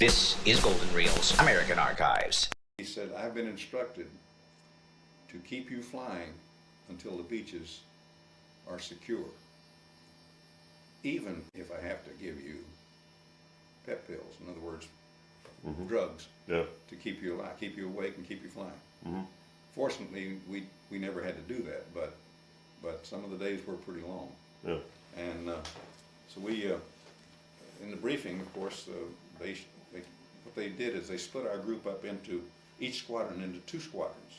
This is Golden Reels, American Archives. He said, I've been instructed to keep you flying until the beaches are secure, even if I have to give you pep pills, in other words, drugs, Yeah. to keep you alive, keep you awake, and keep you flying. Mhm. Fortunately, we never had to do that, but some of the days were pretty long. Yeah. And so we, in the briefing, of course, what they did is they split our group up into each squadron into 2 squadrons,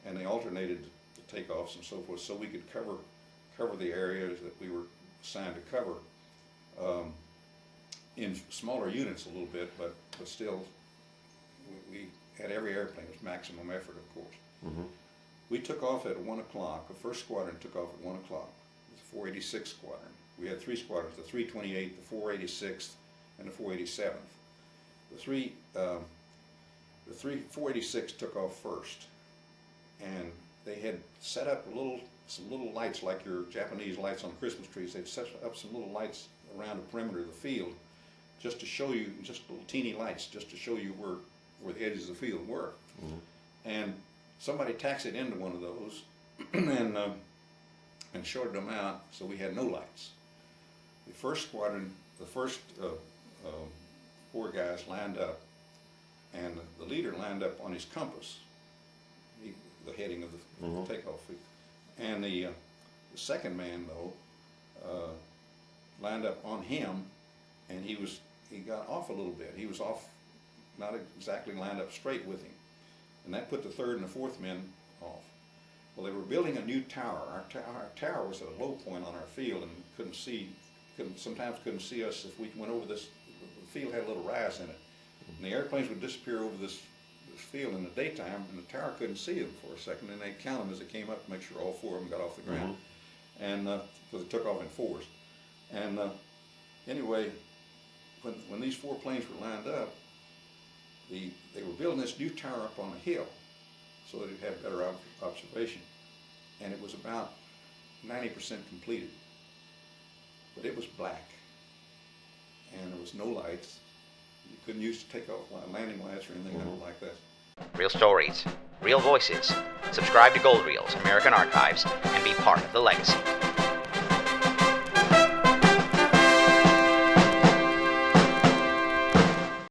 and they alternated the takeoffs and so forth, so we could cover the areas that we were assigned to cover in smaller units a little bit, but still we had every airplane with maximum effort, of course. Mhm. We took off at 1 o'clock. The first squadron took off at 1 o'clock. It was the 486th Squadron. We had 3 squadrons, the 328th, the 486th, and the 487th. The 486 took off first, and they had set up some little lights like your Japanese lights on Christmas trees. They'd set up some little lights around the perimeter of the field, just to show you, just little teeny lights, just to show you where the edges of the field were. And somebody taxied into one of those and shorted them out, so we had no lights. The first squadron, the first 4 guys lined up, and the leader lined up on his compass, the heading of the takeoff field. And the second man, though, lined up on him, and he got off a little bit. He was off, not exactly lined up straight with him, and that put the 3rd and the 4th men off. Well, they were building a new tower. Our tower was at a low point on our field, and sometimes couldn't see us if we went over this. The field had a little rise in it, and the airplanes would disappear over this field in the daytime, and the tower couldn't see them for a second, and they'd count them as they came up to make sure all 4 of them got off the ground, and because it took off in 4s. And anyway, when these 4 planes were lined up, they were building this new tower up on a hill so that it'd have better observation, and it was about 90% completed, but it was black, and there was no lights. You couldn't use takeoff landing lights or anything like that. Real stories, real voices. Subscribe to Gold Reels, American Archives, and be part of the legacy.